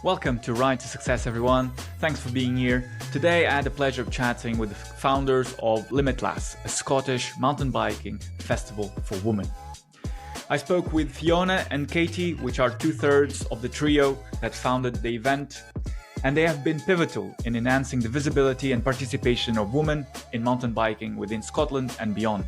Welcome to Ride to Success, everyone. Thanks for being here. Today I had the pleasure of chatting with the founders of Limitlass, a Scottish mountain biking festival for women. I spoke with Fiona and Katie, which are 2/3 of the trio that founded the event, and they have been pivotal in enhancing the visibility and participation of women in mountain biking within Scotland and beyond.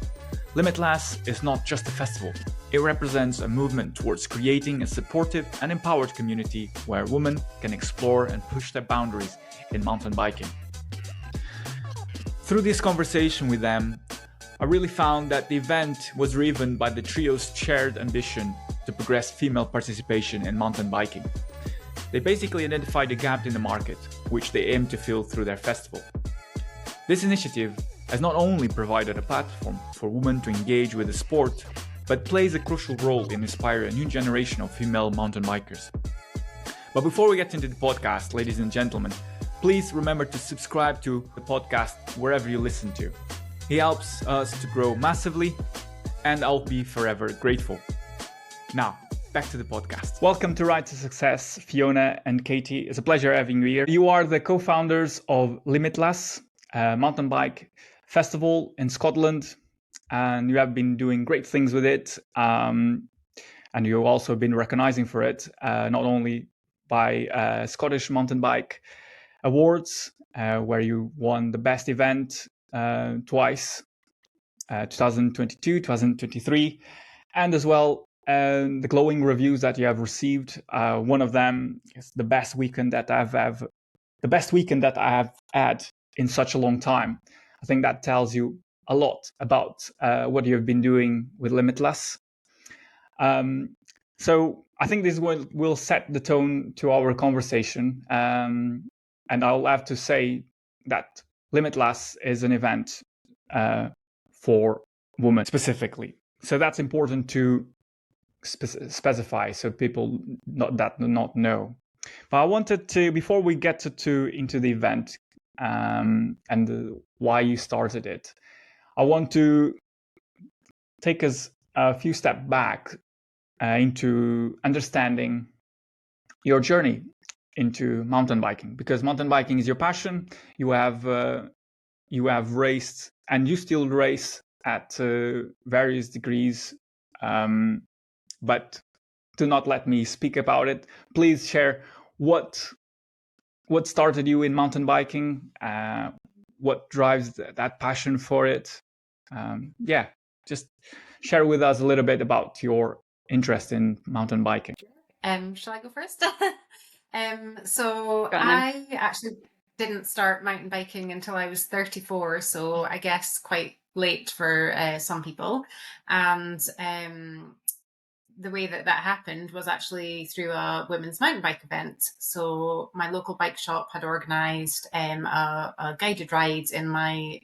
Limitlass is not just a festival. It represents a movement towards creating a supportive and empowered community where women can explore and push their boundaries in mountain biking. Through this conversation with them, I really found that the event was driven by the trio's shared ambition to progress female participation in mountain biking. They basically identified a gap in the market, which they aim to fill through their festival. This initiative has not only provided a platform for women to engage with the sport, but plays a crucial role in inspiring a new generation of female mountain bikers. But before we get into the podcast, ladies and gentlemen, please remember to subscribe to the podcast wherever you listen to. It helps us to grow massively, and I'll be forever grateful. Now, back to the podcast. Welcome to Ride to Success, Fiona and Katie. It's a pleasure having you here. You are the co-founders of Limitlass, a mountain bike festival in Scotland, and you have been doing great things with it. And you've also been recognizing for it, not only by Scottish Mountain Bike Awards, where you won the best event twice, 2022, 2023, and as well the glowing reviews that you have received. One of them is the best weekend that I have had in such a long time. I think that tells you a lot about what you've been doing with Limitlass. So I think this will set the tone to our conversation. And I'll have to say that Limitlass is an event for women specifically. So that's important to specify so people do not know. But I wanted to, before we get into the event and why you started it, I want to take us a few steps back into understanding your journey into mountain biking, because mountain biking is your passion. You have raced, and you still race at various degrees. But do not let me speak about it. Please share what started you in mountain biking, what drives that passion for it. Just share with us a little bit about your interest in mountain biking. Shall I go first? I actually didn't start mountain biking until I was 34, so I guess quite late for some people. And the way that happened was actually through a women's mountain bike event. So my local bike shop had organised a guided ride in my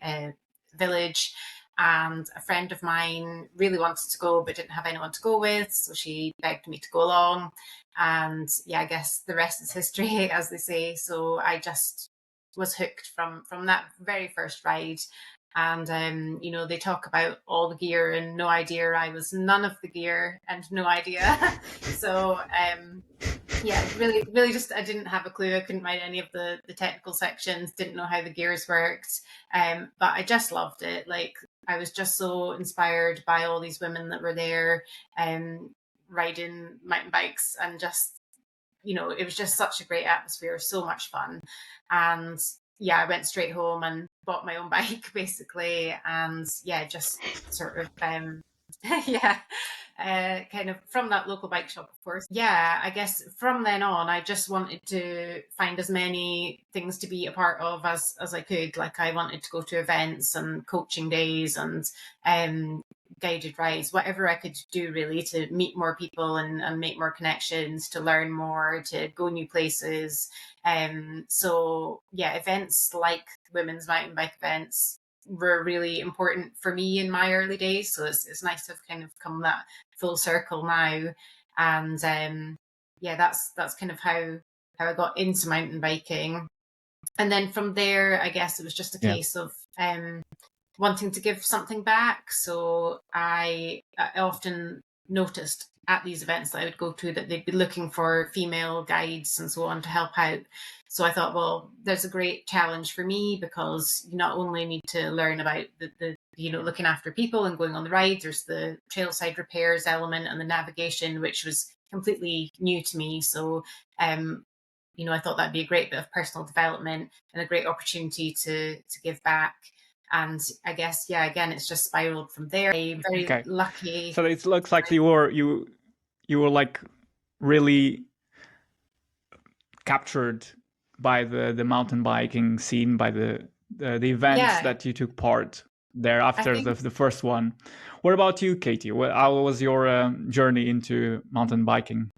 village, and a friend of mine really wanted to go but didn't have anyone to go with, so she begged me to go along. And yeah, I guess the rest is history, as they say. So I just was hooked from that very first ride. And they talk about all the gear and no idea. I was none of the gear and no idea. So really just, I didn't have a clue. I couldn't write any of the technical sections, didn't know how the gears worked. But I just loved it. Like, I was just so inspired by all these women that were there riding mountain bikes, and just, it was just such a great atmosphere, so much fun. And yeah, I went straight home and bought my own bike, basically. And yeah, just sort of, kind of from that local bike shop, of course. Yeah, I guess from then on, I just wanted to find as many things to be a part of as I could. Like, I wanted to go to events and coaching days and guided rides, whatever I could do really to meet more people and make more connections, to learn more, to go new places. So yeah, events like women's mountain bike events were really important for me in my early days. So it's nice to have kind of come that full circle now. And that's kind of how I got into mountain biking. And then from there, I guess it was just a case of wanting to give something back. So I often noticed at these events that I would go to that they'd be looking for female guides and so on to help out. So I thought, well, there's a great challenge for me, because you not only need to learn about the looking after people and going on the rides, there's the trailside repairs element and the navigation, which was completely new to me. So I thought that'd be a great bit of personal development and a great opportunity to give back. And I guess, yeah, again, it's just spiraled from there. I'm very lucky. So it looks like you were like really captured by the mountain biking scene, by the events that you took part there after the first one. What about you, Katie? How was your journey into mountain biking?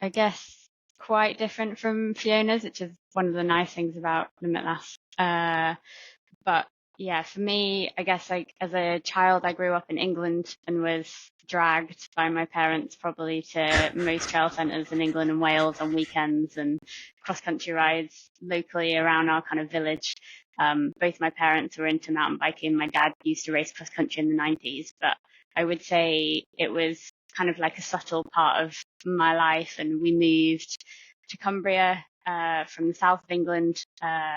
I guess quite different from Fiona's, which is one of the nice things about Limitlass. But yeah, for me, I guess like as a child, I grew up in England and was dragged by my parents probably to most trail centres in England and Wales on weekends and cross-country rides locally around our kind of village. Both my parents were into mountain biking. My dad used to race cross-country in the 90s, but I would say it was kind of like a subtle part of my life. And we moved to Cumbria from the south of England,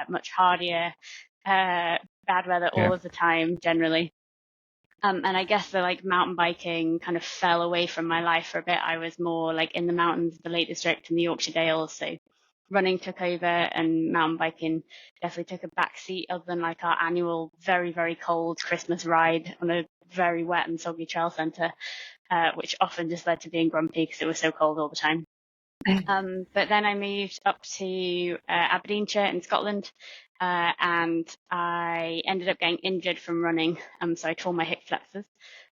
much hardier, bad weather all of the time generally. And I guess the like mountain biking kind of fell away from my life for a bit. I was more like in the mountains, the Lake District and the Yorkshire Dales. So running took over and mountain biking definitely took a back seat, other than like our annual very, very cold Christmas ride on a very wet and soggy trail centre, which often just led to being grumpy because it was so cold all the time. But then I moved up to Aberdeenshire in Scotland, and I ended up getting injured from running. So I tore my hip flexors,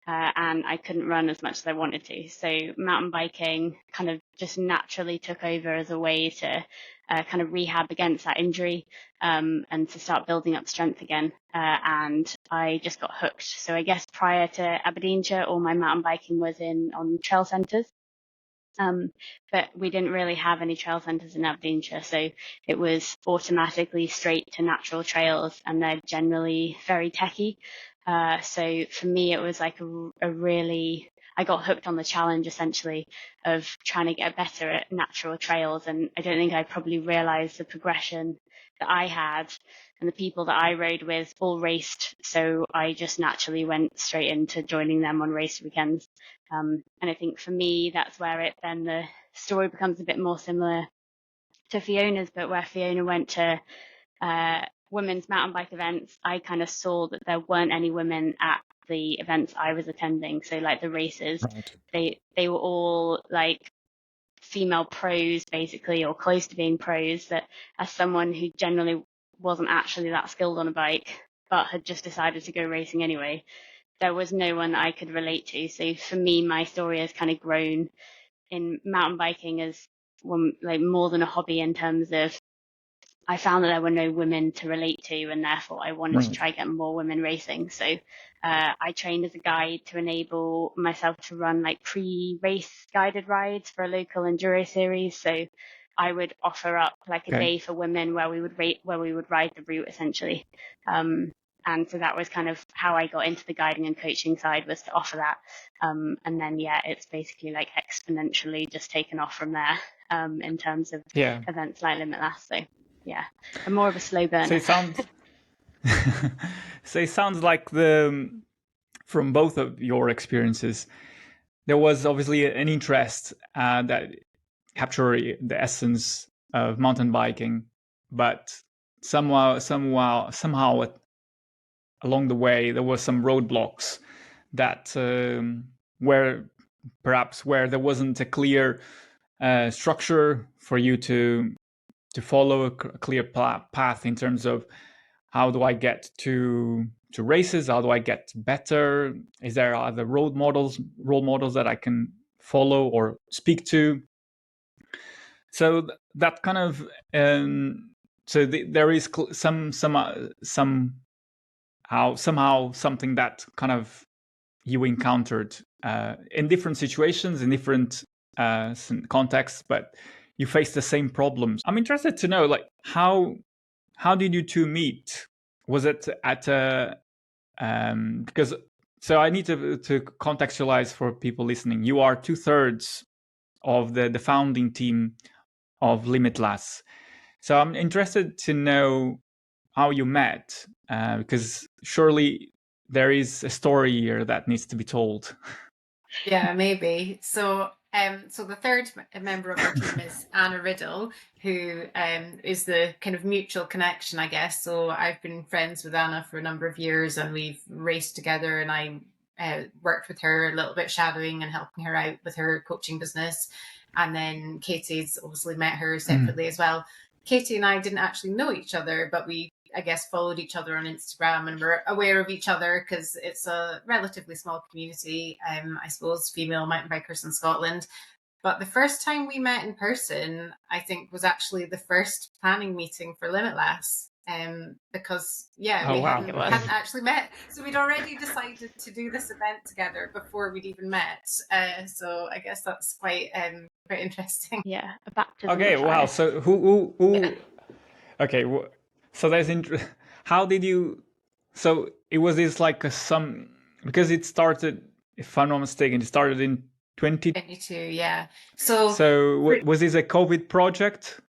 and I couldn't run as much as I wanted to. So mountain biking kind of just naturally took over as a way to kind of rehab against that injury, and to start building up strength again. And I just got hooked. So I guess prior to Aberdeenshire, all my mountain biking was on trail centres. But we didn't really have any trail centres in Aberdeenshire, so it was automatically straight to natural trails, and they're generally very techy. So for me, it was like I got hooked on the challenge essentially of trying to get better at natural trails, and I don't think I probably realised the progression that I had and the people that I rode with all raced, so I just naturally went straight into joining them on race weekends. And I think for me, that's where the story becomes a bit more similar to Fiona's, but where Fiona went to women's mountain bike events, I kind of saw that there weren't any women at the events I was attending. So like the races, they were all like female pros basically, or close to being pros, that as someone who generally wasn't actually that skilled on a bike, but had just decided to go racing anyway, there was no one that I could relate to. So for me, my story has kind of grown in mountain biking as like more than a hobby, in terms of I found that there were no women to relate to, and therefore I wanted to try get more women racing. So I trained as a guide to enable myself to run like pre-race guided rides for a local enduro series. So I would offer up like a day for women where we would ride the route essentially. And so that was kind of how I got into the guiding and coaching side, was to offer that. And then, it's basically like exponentially just taken off from there, in terms of events like Limitlass. So I'm more of a slow burner. So it sounds like from both of your experiences, there was obviously an interest that captured the essence of mountain biking, but somehow along the way there were some roadblocks that where there wasn't a clear structure for you to follow, a clear path in terms of how do I get to races, how do I get better, is there other role models that I can follow or speak to. So that kind of there is somehow something that kind of you encountered in different situations, in different contexts, but you face the same problems. I'm interested to know, like, how did you two meet? Was it at because So I need to contextualize for people listening. You are 2/3 of the founding team of Limitlass. So I'm interested to know how you met, because surely there is a story here that needs to be told. Yeah, maybe. So the third member of our team is Anna Riddle, who is the kind of mutual connection, I guess. So I've been friends with Anna for a number of years, and we've raced together, and I worked with her a little bit, shadowing and helping her out with her coaching business. And then Katie's obviously met her separately as well. Katie and I didn't actually know each other, but we, I guess, followed each other on Instagram and were aware of each other because it's a relatively small community, I suppose, female mountain bikers in Scotland. But the first time we met in person, I think, was actually the first planning meeting for Limitlass. Because we hadn't actually met, so we'd already decided to do this event together before we'd even met. So I guess that's quite interesting. Yeah, a baptism. Okay, wow. So who? Yeah. Okay, so there's how did you? So it was this like because it started, if I'm not mistaken, it started in 2022. Yeah. So was this a COVID project?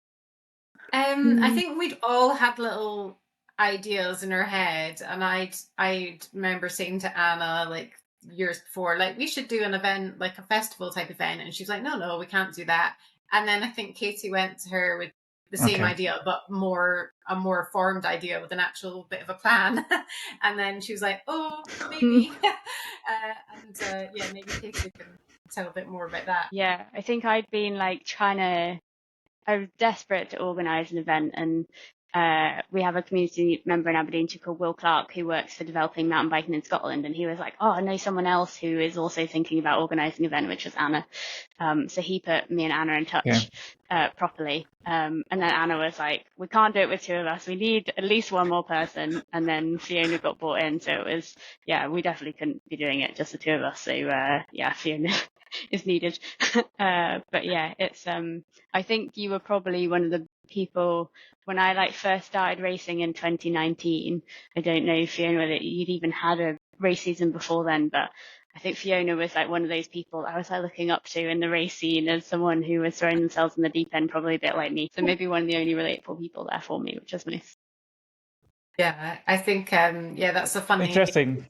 I think we'd all had little ideas in our head, and I'd remember saying to Anna like years before, like, we should do an event, like a festival type event, and she's like, no, we can't do that. And then I think Katie went to her with the same idea, but a more formed idea with an actual bit of a plan. And then she was like, oh, maybe. Maybe Katie can tell a bit more about that. Yeah, I think I'd been like I was desperate to organise an event, and we have a community member in Aberdeen called Will Clark, who works for developing mountain biking in Scotland, and he was like, oh, I know someone else who is also thinking about organising an event, which was Anna. So he put me and Anna in touch properly. And then Anna was like, we can't do it with two of us. We need at least one more person. And then Fiona got brought in. So it was, we definitely couldn't be doing it just the two of us. So Fiona is needed. But yeah, it's I think you were probably one of the people when I like first started racing in 2019. I don't know, Fiona, whether you'd even had a race season before then, but I think Fiona was like one of those people I was like looking up to in the race scene as someone who was throwing themselves in the deep end, probably a bit like me. So maybe one of the only relatable people there for me, which is nice. Yeah, I think that's a funny. Interesting.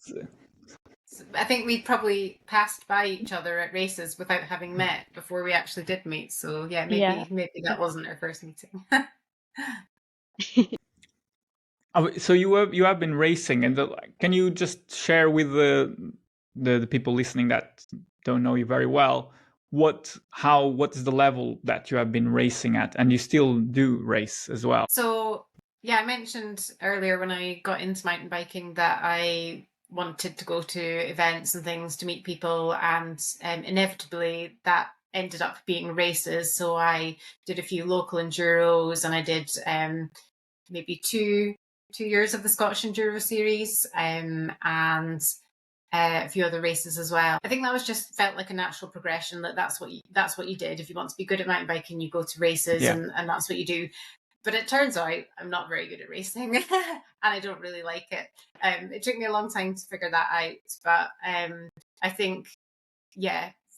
I think we probably passed by each other at races without having met before we actually did meet. So maybe that wasn't our first meeting. So you have been racing, and can you just share with the people listening that don't know you very well what is the level that you have been racing at, and you still do race as well? So I mentioned earlier when I got into mountain biking that I wanted to go to events and things to meet people, and inevitably that ended up being races. So I did a few local enduros, and I did maybe two years of the Scottish Enduro Series, and a few other races as well. I think that was just felt like a natural progression, that's what you did. If you want to be good at mountain biking, you go to races, and that's what you do. But it turns out I'm not very good at racing, and I don't really like it. It took me a long time to figure that out, but I think,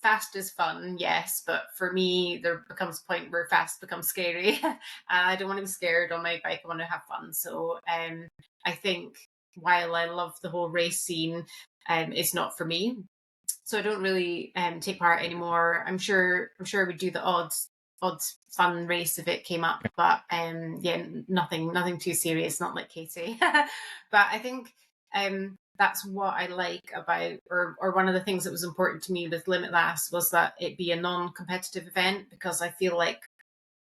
fast is fun, yes, but for me, there becomes a point where fast becomes scary. I don't want to be scared on my bike. I want to have fun. So I think while I love the whole race scene, it's not for me. So I don't really take part anymore. I'm sure we do the odd fun race if it came up, but nothing too serious, not like Katie. But I think that's what I like about, or one of the things that was important to me with Limitlass was that it be a non-competitive event, because I feel like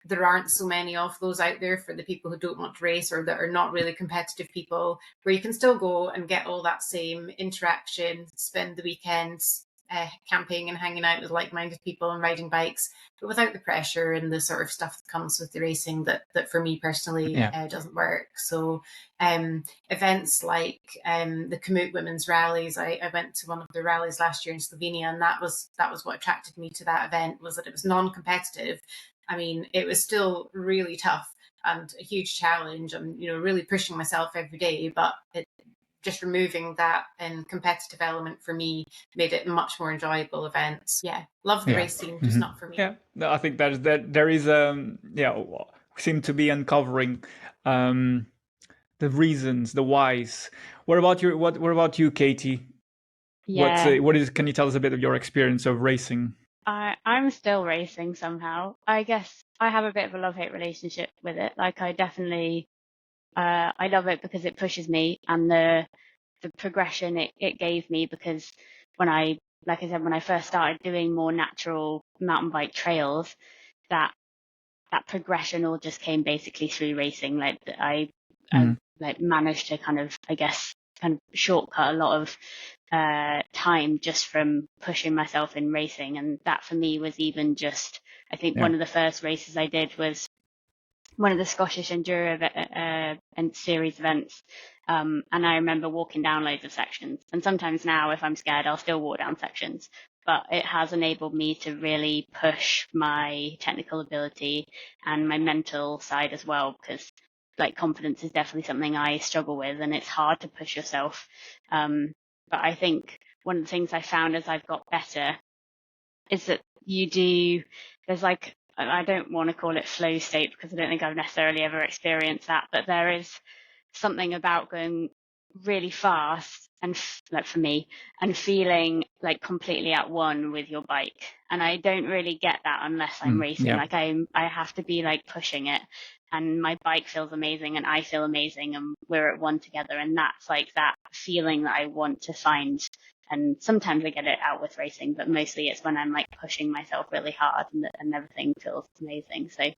there aren't so many of those out there for the people who don't want to race or that are not really competitive people, where you can still go and get all that same interaction, spend the weekends camping and hanging out with like-minded people and riding bikes, but without the pressure and the sort of stuff that comes with the racing that for me personally doesn't work. So events like the Komoot Women's Rallies, I went to one of the rallies last year in Slovenia, and that was what attracted me to that event, was that it was non-competitive. I mean, it was still really tough and a huge challenge. I'm really pushing myself every day, but it just removing that competitive element for me made it a much more enjoyable event. Yeah, love the race scene, just not for me. Yeah, no, I think there is seem to be uncovering the reasons, the whys. What about you, Katie? Yeah. Can you tell us a bit of your experience of racing? I'm still racing somehow. I guess I have a bit of a love-hate relationship with it. Like I definitely, I love it because it pushes me, and the progression it gave me, because like I said, when I first started doing more natural mountain bike trails, that progression all just came basically through racing. Like I like managed to kind of, I guess, kind of shortcut a lot of time just from pushing myself in racing. And that for me was even just, I think one of the first races I did was one of the Scottish Enduro and series events. And I remember walking down loads of sections. And sometimes now, if I'm scared, I'll still walk down sections. But it has enabled me to really push my technical ability and my mental side as well, because like confidence is definitely something I struggle with, and it's hard to push yourself. But I think one of the things I found as I've got better is that there's like, I don't want to call it flow state because I don't think I've necessarily ever experienced that, but there is something about going really fast and like for me, and feeling like completely at one with your bike. And I don't really get that unless I'm racing. Like I have to be like pushing it, and my bike feels amazing and I feel amazing and we're at one together. And that's like that feeling that I want to find. And sometimes I get it out with racing, but mostly it's when I'm like pushing myself really hard and everything feels amazing. So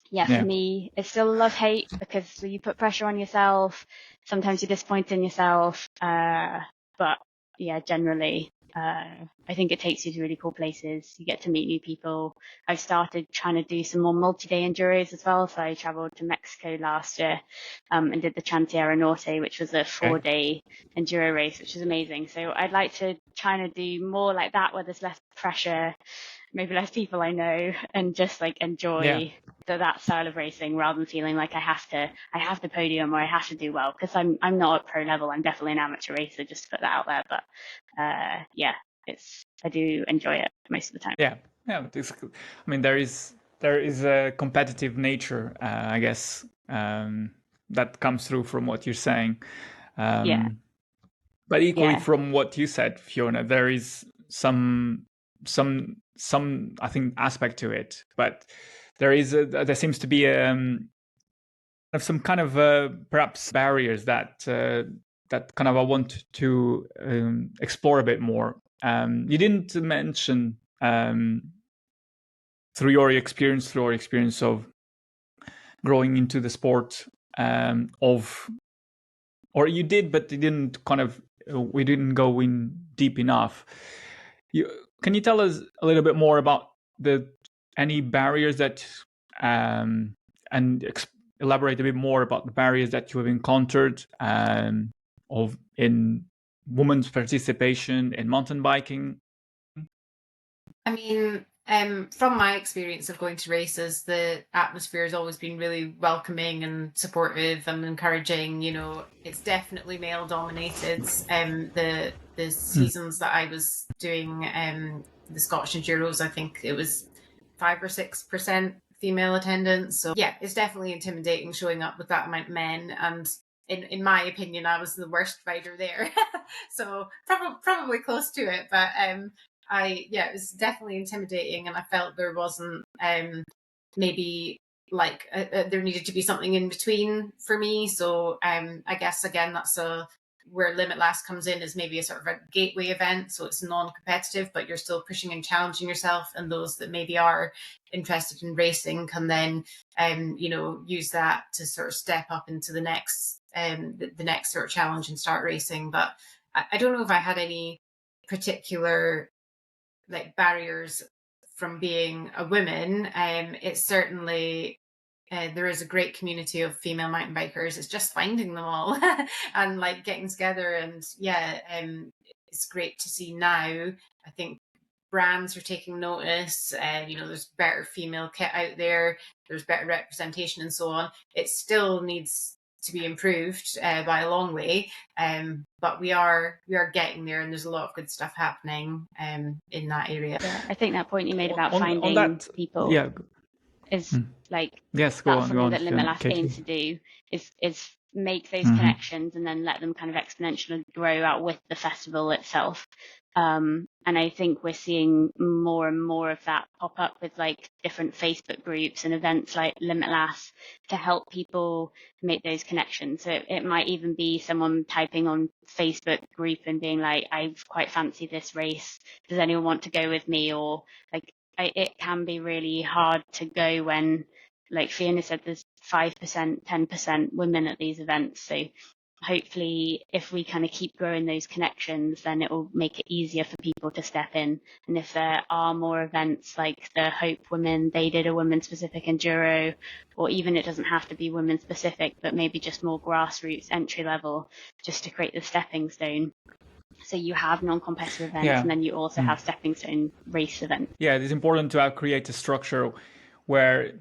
yeah, for me, it's still love-hate because you put pressure on yourself. Sometimes you're disappointed in yourself. But yeah, generally, I think it takes you to really cool places. You get to meet new people. I've started trying to do some more multi-day enduros as well. So I traveled to Mexico last year and did the Tierra Norte, which was a 4-day enduro race, which is amazing. So I'd like to try to do more like that where there's less pressure, maybe less people I know, and just like enjoy that style of racing rather than feeling like I have to podium or I have to do well, because I'm not at pro level. I'm definitely an amateur racer, just to put that out there. But I do enjoy it most of the time. Yeah. I mean, there is a competitive nature, I guess, that comes through from what you're saying. But equally from what you said, Fiona, there is some I think aspect to it, but there seems to be some kind of perhaps barriers that kind of I want to explore a bit more. You didn't mention through your experience of growing into the sport or you did, but you didn't kind of, we didn't go in deep enough. Can you tell us a little bit more about any barriers that elaborate a bit more about the barriers that you have encountered in women's participation in mountain biking? I mean, from my experience of going to races, the atmosphere has always been really welcoming and supportive and encouraging. You know, it's definitely male dominated. The seasons that I was doing the Scottish Enduros, I think it was 5 or 6% female attendance. So yeah, it's definitely intimidating showing up with that amount of men. And in my opinion, I was the worst rider there. So probably close to it, but it was definitely intimidating, and I felt there wasn't maybe like there needed to be something in between for me. So I guess again that's where Limitlass comes in, is maybe a sort of a gateway event. So it's non-competitive, but you're still pushing and challenging yourself, and those that maybe are interested in racing can then use that to sort of step up into the next sort of challenge and start racing. But I don't know if I had any particular like barriers from being a woman. It's certainly there is a great community of female mountain bikers. It's just finding them all and like getting together. And it's great to see now. I think brands are taking notice. There's better female kit out there. There's better representation and so on. It still needs to be improved by a long way, but we are getting there, and there's a lot of good stuff happening in that area. Yeah, I think that point you made about On finding that, people yeah. is like Yes, go that's on, something that Fiona, Limitlass Katie. aims to do is make those connections and then let them kind of exponentially grow out with the festival itself. And I think we're seeing more and more of that pop up with like different Facebook groups and events like Limitlass to help people make those connections. So it might even be someone typing on Facebook group and being like, I quite fancy this race. Does anyone want to go with me? Or like, it can be really hard to go when, like Fiona said, there's 5%, 10% women at these events. So hopefully if we kind of keep growing those connections, then it will make it easier for people to step in. And if there are more events like the Hope Women, they did a women specific enduro, or even it doesn't have to be women specific, but maybe just more grassroots entry level, just to create the stepping stone. So you have non-competitive events, and then you also have stepping stone race events. Yeah, it is important to create a structure where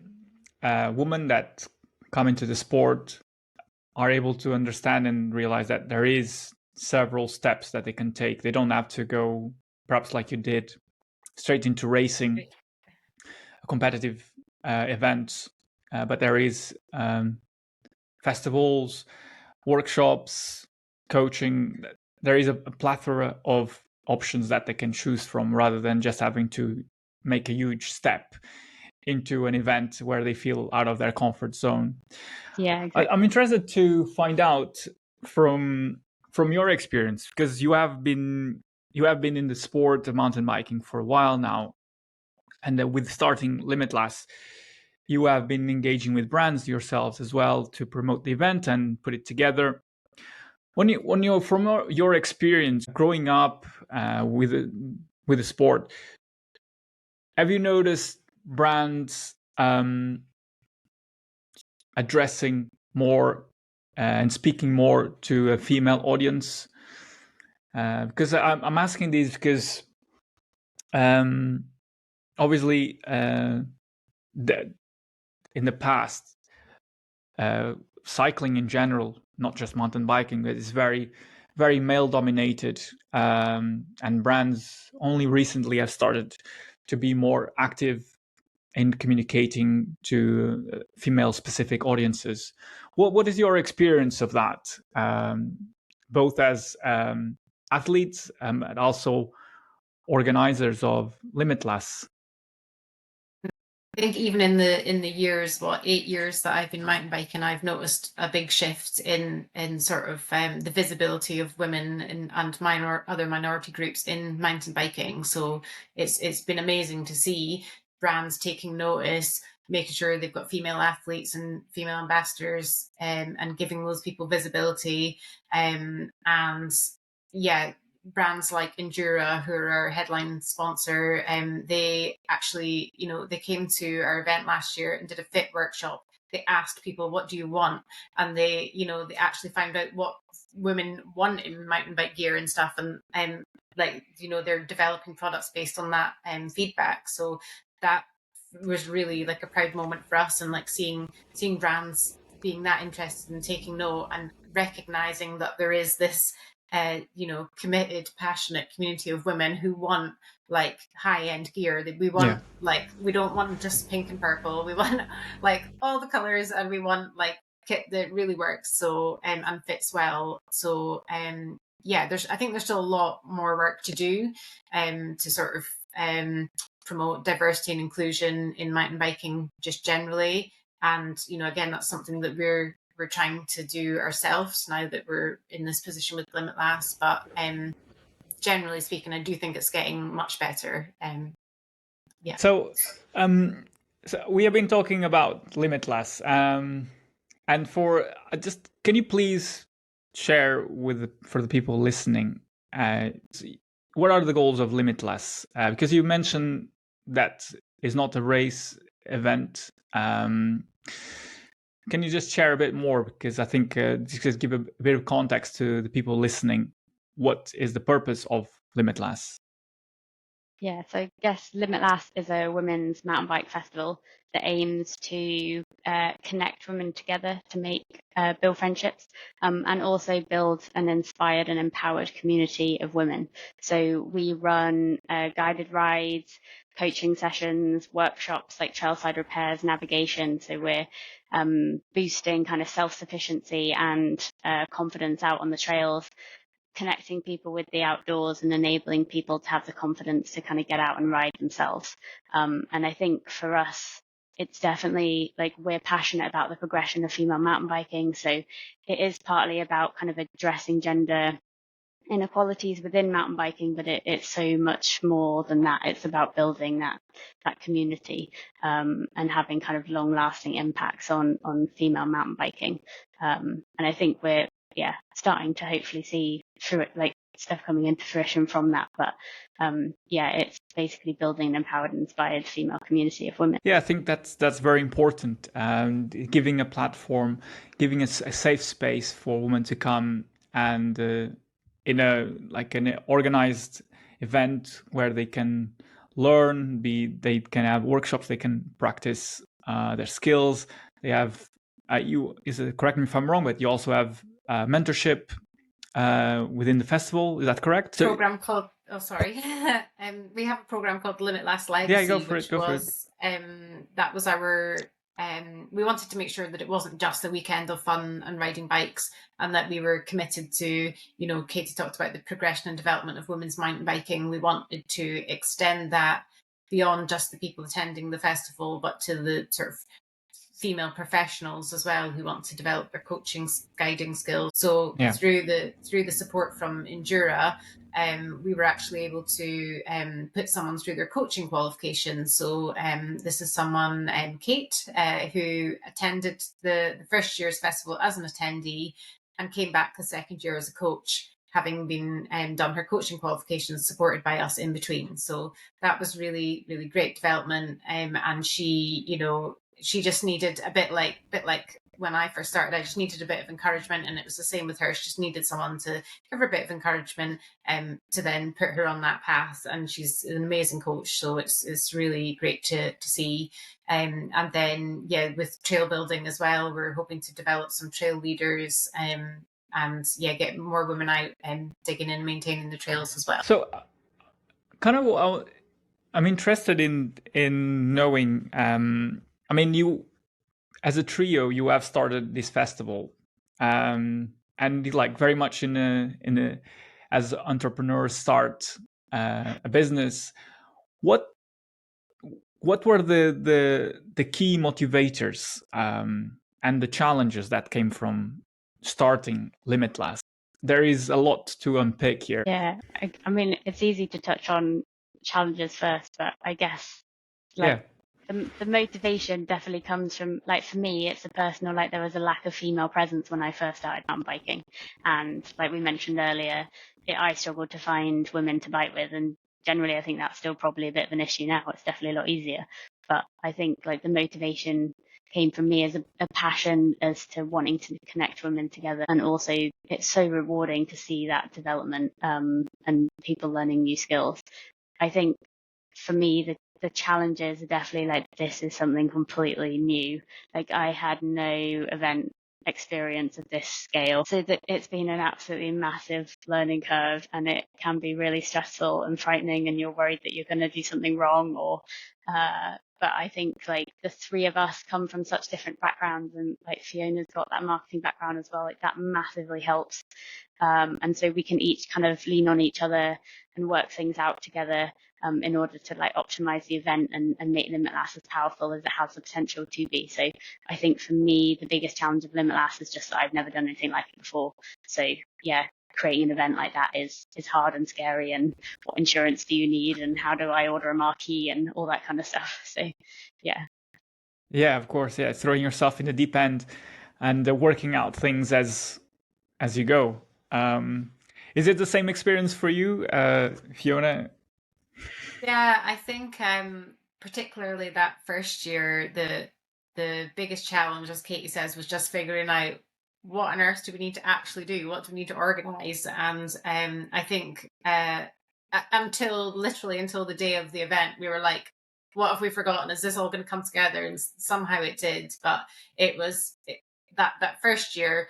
women that come into the sport are able to understand and realize that there is several steps that they can take. They don't have to go, perhaps like you did, straight into racing, competitive events, but there is festivals, workshops, coaching. There is a plethora of options that they can choose from, rather than just having to make a huge step into an event where they feel out of their comfort zone. Yeah, exactly. I'm interested to find out from your experience, because you have been in the sport of mountain biking for a while now, and with starting Limitlass, you have been engaging with brands yourselves as well to promote the event and put it together. When you from your experience growing up with the sport, have you noticed brands addressing more and speaking more to a female audience? Because I'm asking these because obviously in the past, cycling in general, not just mountain biking, but is very, very male dominated, and brands only recently have started to be more active in communicating to female specific audiences. What is your experience of that, both as athletes and also organizers of Limitlass? I think even in the years, 8 years that I've been mountain biking, I've noticed a big shift in sort of the visibility of women and other minority groups in mountain biking. So it's been amazing to see brands taking notice, making sure they've got female athletes and female ambassadors, and giving those people visibility. And yeah, brands like Endura, who are our headline sponsor, they actually, they came to our event last year and did a fit workshop. They asked people, what do you want? And they actually found out what women want in mountain bike gear and stuff. And they're developing products based on that feedback. So that was really like a proud moment for us, and like seeing brands being that interested and taking note and recognizing that there is this committed, passionate community of women who want like high-end gear. We want we don't want just pink and purple. We want like all the colors, and we want like kit that really works and fits well. So I think there's still a lot more work to do to sort of promote diversity and inclusion in mountain biking just generally. And again, that's something that we're trying to do ourselves now that we're in this position with Limitlass. But generally speaking, I do think it's getting much better. So we have been talking about Limitlass, and for can you please share for the people listening, what are the goals of Limitlass? Because you mentioned that it's not a race event. Can you just share a bit more? Because I think just give a bit of context to the people listening. What is the purpose of Limitlass? Yeah, so I guess Limitlass is a women's mountain bike festival that aims to connect women together to build friendships, and also build an inspired and empowered community of women. So we run guided rides, coaching sessions, workshops like trailside repairs, navigation. So we're boosting kind of self-sufficiency and confidence out on the trails, connecting people with the outdoors and enabling people to have the confidence to kind of get out and ride themselves. And I think for us, it's definitely like we're passionate about the progression of female mountain biking. So it is partly about kind of addressing gender inequalities within mountain biking, but it's so much more than that. It's about building that community, and having kind of long lasting impacts on female mountain biking. And I think we're starting to hopefully see through it like stuff coming into fruition from that. But it's basically building an empowered and inspired female community of women. Yeah, I think that's very important. Giving a platform, giving a safe space for women to come and in an organized event where they can learn, they can have workshops, they can practice their skills. They have correct me if I'm wrong, but you also have mentorship within the festival. Is that correct? Program called we have a program called Limitlass Legacy. Yeah, go for it. That was our we wanted to make sure that it wasn't just a weekend of fun and riding bikes, and that we were committed to, Katie talked about the progression and development of women's mountain biking. We wanted to extend that beyond just the people attending the festival, but to the sort of female professionals as well who want to develop their coaching, guiding skills. So through the support from Endura, we were actually able to put someone through their coaching qualifications. So this is someone, Kate, who attended the first year's festival as an attendee and came back the second year as a coach, having been done her coaching qualifications supported by us in between. So that was really, really great development. And she just needed a bit like when I first started, I just needed a bit of encouragement, and it was the same with her. She just needed someone to give her a bit of encouragement to then put her on that path. And she's an amazing coach, so it's really great to see. And then with trail building as well, we're hoping to develop some trail leaders and get more women out and digging and maintaining the trails as well. So kind of I'm interested in knowing, you, as a trio, you have started this festival, and like very much as entrepreneurs start a business. What were the key motivators and the challenges that came from starting Limitlass? There is a lot to unpick here. Yeah, I mean, it's easy to touch on challenges first, but I guess the motivation definitely comes from, like, for me, it's a personal, like, there was a lack of female presence when I first started mountain biking. And like we mentioned earlier, I struggled to find women to bike with. And generally, I think that's still probably a bit of an issue now. It's definitely a lot easier. But I think like the motivation came from me as a passion as to wanting to connect women together. And also it's so rewarding to see that development and people learning new skills. I think for me, the challenges are definitely like, this is something completely new. Like I had no event experience of this scale. So that it's been an absolutely massive learning curve, and it can be really stressful and frightening, and you're worried that you're going to do something wrong but I think like the three of us come from such different backgrounds, and like Fiona's got that marketing background as well. Like that massively helps. And so we can each kind of lean on each other and work things out together in order to like optimize the event and make Limitlass as powerful as it has the potential to be. So I think for me, the biggest challenge of Limitlass is just that I've never done anything like it before. So yeah, creating an event like that is hard and scary, and what insurance do you need, and how do I order a marquee, and all that kind of stuff. So yeah, of course, throwing yourself in the deep end and working out things as you go. Is it the same experience for you, Fiona? Yeah, I think particularly that first year, the biggest challenge, as Katie says, was just figuring out what on earth do we need to actually do? What do we need to organise? And I think literally until the day of the event, we were like, what have we forgotten? Is this all going to come together? And somehow it did. But it was that first year,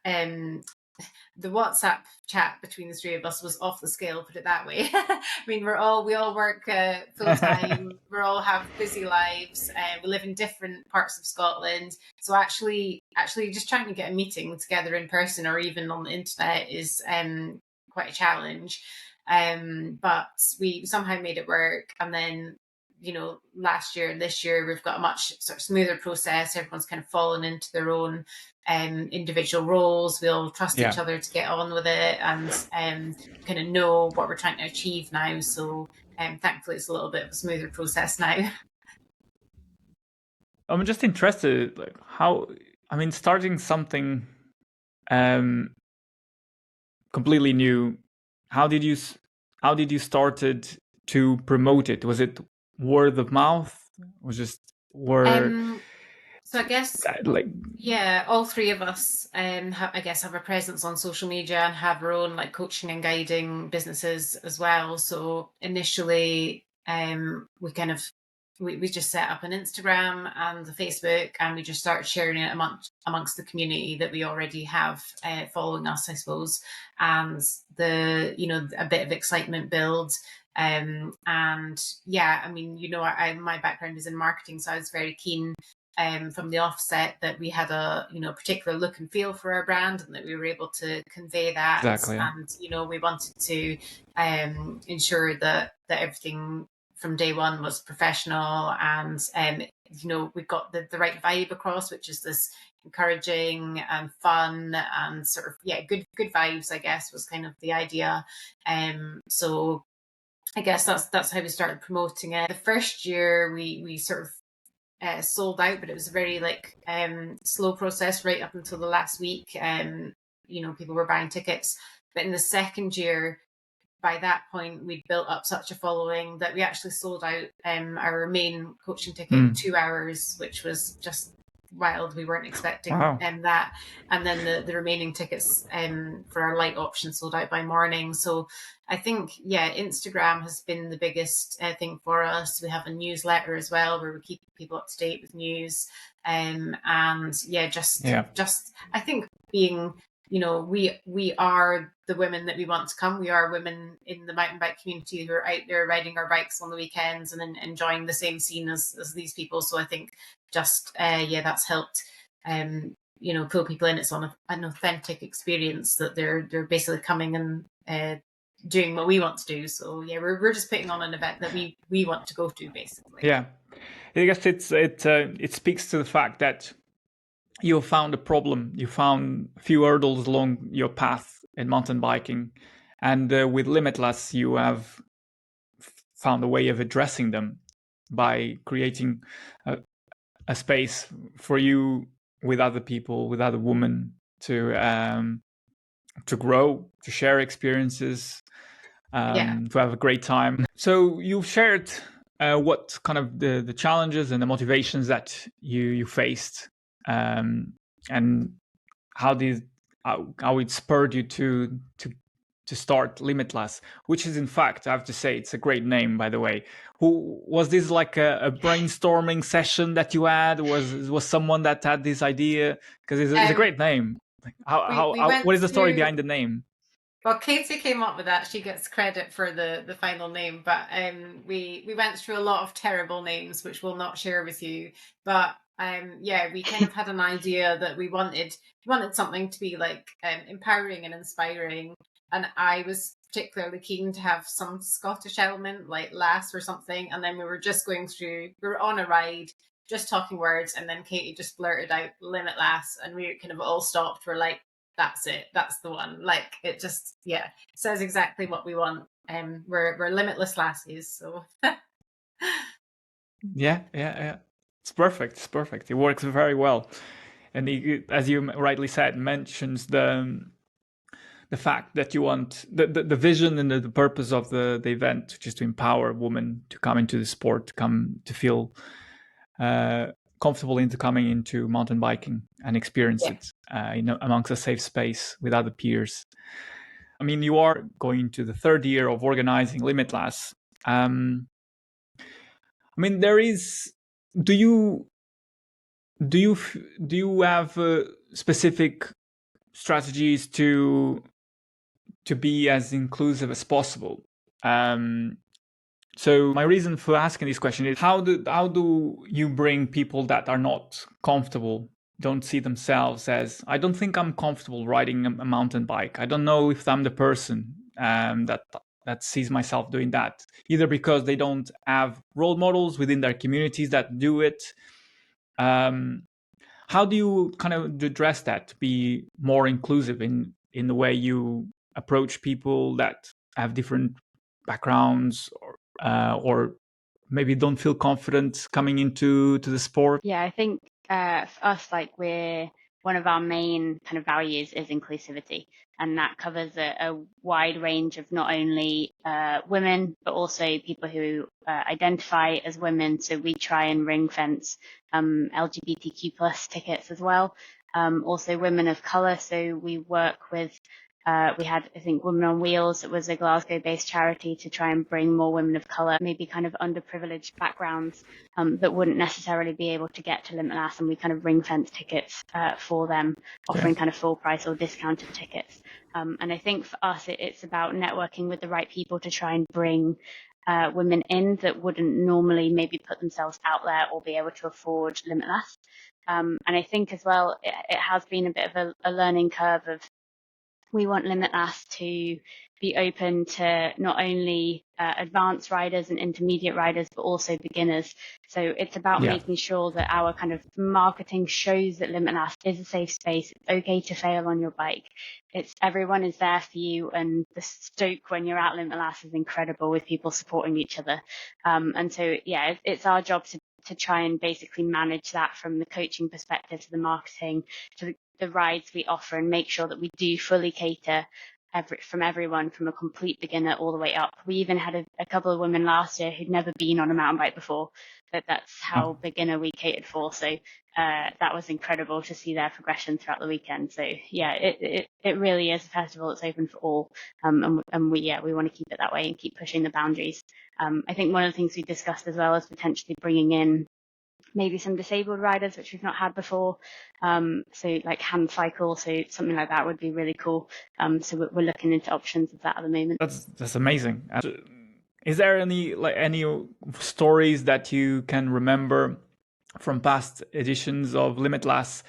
the WhatsApp chat between the three of us was off the scale, put it that way. I mean, we all work full time. We all have busy lives. We live in different parts of Scotland. So actually just trying to get a meeting together in person or even on the internet is quite a challenge. But we somehow made it work. And then, last year and this year, we've got a much sort of smoother process. Everyone's kind of fallen into their own individual roles. We all trust each other to get on with it and kind of know what we're trying to achieve now. So thankfully, it's a little bit of a smoother process now. I'm just interested, like starting something completely new. How did you started to promote it? Was it word of mouth? Was just word? So I guess, all three of us have a presence on social media and have our own like coaching and guiding businesses as well. So initially, we just set up an Instagram and a Facebook, and we just started sharing it amongst the community that we already have following us, I suppose, and a bit of excitement builds. My background is in marketing, so I was very keen from the offset that we had a particular look and feel for our brand, and that we were able to convey that. Exactly, yeah. And we wanted to ensure that everything from day one was professional, and we got the right vibe across, which is this encouraging and fun and sort of good vibes, I guess, was kind of the idea. So I guess that's how we started promoting it. The first year we sort of sold out, but it was a very slow process right up until the last week. People were buying tickets, but in the second year, by that point, we'd built up such a following that we actually sold out our main coaching ticket in 2 hours, which was just wild. We weren't expecting that. And then the remaining tickets for our light option sold out by morning. So I think, Instagram has been the biggest thing for us. We have a newsletter as well where we keep people up to date with news. Just I think being, we are the women that we want to come. We are women in the mountain bike community who are out there riding our bikes on the weekends and enjoying the same scene as these people. So I think just that's helped pull people in. It's on an authentic experience that they're basically coming and doing what we want to do. So we're just putting on an event that we want to go to, basically. I guess it speaks to the fact that you found a problem, you found a few hurdles along your path in mountain biking, and with Limitlass you have found a way of addressing them by creating a space for you with other people, with other women to grow, to share experiences, to have a great time. So you've shared what kind of the challenges and the motivations that you faced, and how it spurred you to start Limitlass, which is, in fact, I have to say, it's a great name, by the way. Who was this, like a brainstorming session that you had? Was someone that had this idea? Because it's a great name. What is the story behind the name? Well, Katie came up with that. She gets credit for the final name, but we went through a lot of terrible names, which we'll not share with you. But we kind of had an idea that we wanted something to be like empowering and inspiring. And I was particularly keen to have some Scottish element, like lass or something. And then we were on a ride, just talking words, and then Katie just blurted out Limitlass, and we kind of all stopped. We're like, that's it, that's the one. Like, it just says exactly what we want. We're limitless lassies, so it's perfect. It works very well, and as you rightly said, mentions the fact that you want the vision and the purpose of the event, which is to empower women to come into the sport, to come to feel comfortable into coming into mountain biking and experience it amongst a safe space with other peers. I mean, you are going to the third year of organizing Limitlass. I mean, there is. Do you have specific strategies to be as inclusive as possible? So my reason for asking this question is how do you bring people that are not comfortable, don't see themselves as, I don't think I'm comfortable riding a mountain bike. I don't know if I'm the person that sees myself doing that, either because they don't have role models within their communities that do it. How do you kind of address that to be more inclusive in the way you approach people that have different backgrounds, or maybe don't feel confident coming into the sport? Yeah, I think for us, like one of our main kind of values is inclusivity, and that covers a wide range of not only women but also people who identify as women. So we try and ring fence LGBTQ plus tickets as well. Also women of colour. So we work with. We had, I think, Women on Wheels. It was a Glasgow-based charity to try and bring more women of colour, maybe kind of underprivileged backgrounds that wouldn't necessarily be able to get to Limitlass, and we kind of ring-fence tickets for them, offering kind of full price or discounted tickets. And I think for us, it's about networking with the right people to try and bring women in that wouldn't normally maybe put themselves out there or be able to afford Limitlass. And I think as well, it has been a bit of a learning curve of, we want Limitlass to be open to not only advanced riders and intermediate riders, but also beginners. So it's about making sure that our kind of marketing shows that Limitlass is a safe space. It's okay to fail on your bike. Everyone is there for you, and the stoke when you're at Limitlass is incredible with people supporting each other. And so, yeah, it's our job to try and basically manage that from the coaching perspective to the marketing to the rides we offer, and make sure that we do fully cater from everyone, from a complete beginner all the way up. We even had a couple of women last year who'd never been on a mountain bike before, but that's how beginner we catered for. So that was incredible to see their progression throughout the weekend. So yeah, it really is a festival that's open for all, and we want to keep it that way and keep pushing the boundaries. I think one of the things we discussed as well is potentially bringing in maybe some disabled riders, which we've not had before. So like hand cycle, so something like that would be really cool. So we're looking into options of that at the moment. That's amazing. Is there any stories that you can remember from past editions of Limitlass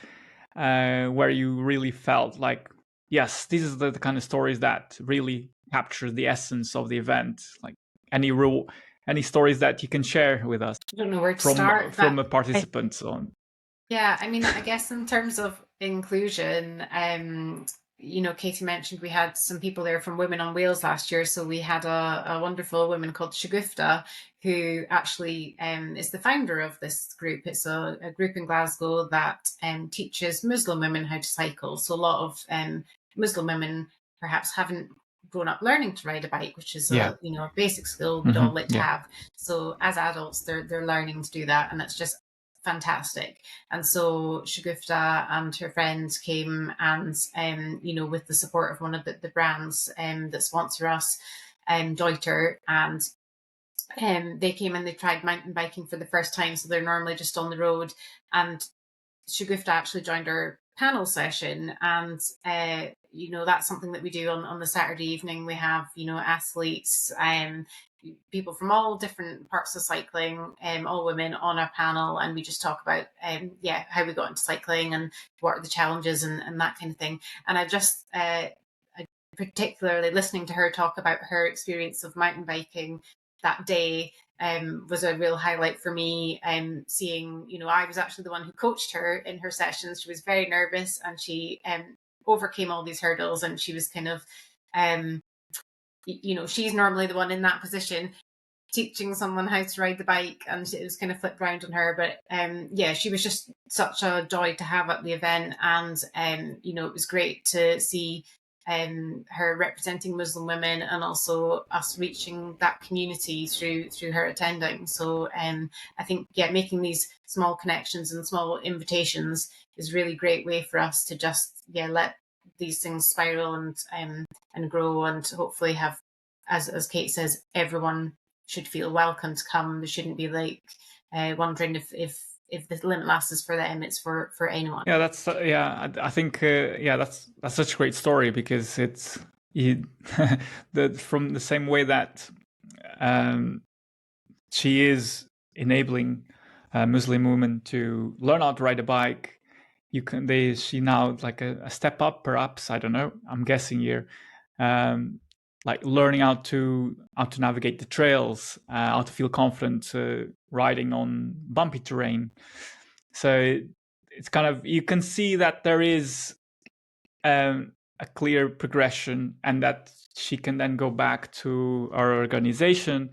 where you really felt like, yes, this is the kind of stories that really capture the essence of the event? Like any stories that you can share with us? I don't know where to start. From a participant on. Yeah, I mean, I guess in terms of inclusion, Katie mentioned we had some people there from Women on Wheels last year. So we had a wonderful woman called Shagufta, who actually is the founder of this group. It's a group in Glasgow that teaches Muslim women how to cycle. So a lot of Muslim women perhaps haven't grown up learning to ride a bike, which is a basic skill we'd all like to have. So as adults, they're learning to do that, and it's just fantastic. And so Shagufta and her friends came and with the support of one of the brands that sponsor us, Deuter, and they came and they tried mountain biking for the first time. So they're normally just on the road, and Shagufta actually joined our panel session, and that's something that we do on the Saturday evening. We have athletes, people from all different parts of cycling, all women on our panel, and we just talk about how we got into cycling and what are the challenges and that kind of thing. And I just particularly listening to her talk about her experience of mountain biking that day was a real highlight for me. Seeing, I was actually the one who coached her in her sessions. She was very nervous, and she overcame all these hurdles, and she was kind of she's normally the one in that position teaching someone how to ride the bike, and it was kind of flipped around on her. But she was just such a joy to have at the event, and it was great to see her representing Muslim women, and also us reaching that community through her attending. So I think making these small connections and small invitations is a really great way for us to just let these things spiral and grow, and hopefully have, as Kate says, everyone should feel welcome to come. They shouldn't be like wondering if the Limitlass is for them. It's for anyone. Yeah, that's I think that's such a great story, because it's from the same way that she is enabling Muslim women to learn how to ride a bike. She now like a step up, perhaps. I don't know. I'm guessing here, like learning how to navigate the trails, how to feel confident riding on bumpy terrain. So it's kind of, you can see that there is a clear progression, and that she can then go back to our organization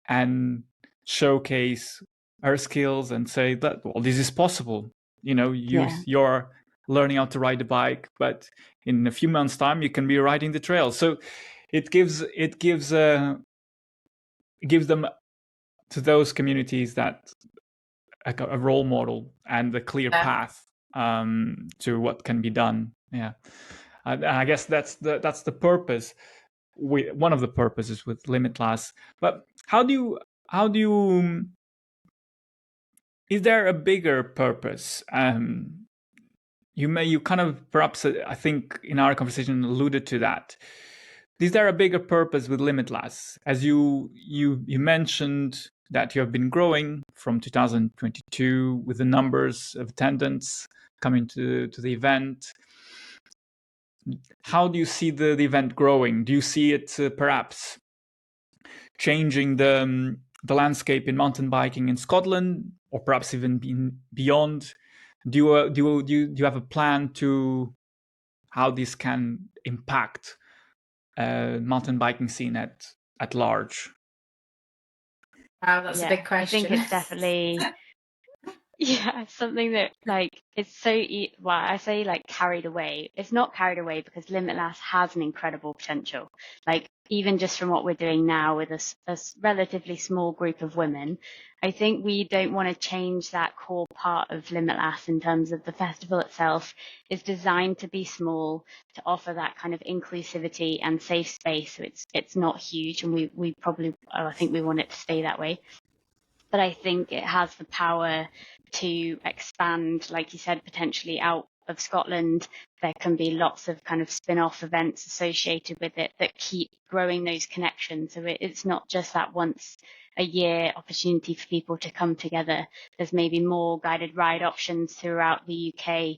and showcase her skills and say that, well, this is possible. You're learning how to ride a bike, but in a few months' time you can be riding the trail. So it gives them, to those communities, that a role model and a clear path to what can be done. Yeah, and I guess that's the purpose. One of the purposes with Limitlass. But how do you is there a bigger purpose? You kind of, perhaps, I think in our conversation alluded to that. Is there a bigger purpose with Limitlass? As you mentioned that you have been growing from 2022 with the numbers of attendants coming to the event. How do you see the event growing? Do you see it perhaps changing the landscape in mountain biking in Scotland, or perhaps even beyond? Do you have a plan to how this can impact mountain biking scene at large? Wow, that's a big question. I think it's definitely something that, like, it's so I say like carried away. It's not carried away because Limitlass has an incredible potential. Like, even just from what we're doing now with a relatively small group of women, I think we don't want to change that core part of Limitlass in terms of the festival itself is designed to be small, to offer that kind of inclusivity and safe space. So it's not huge, and we probably, I think we want it to stay that way. But I think it has the power to expand, like you said, potentially out of Scotland. There can be lots of kind of spin-off events associated with it that keep growing those connections. So it's not just that once a year opportunity for people to come together. There's maybe more guided ride options throughout the UK,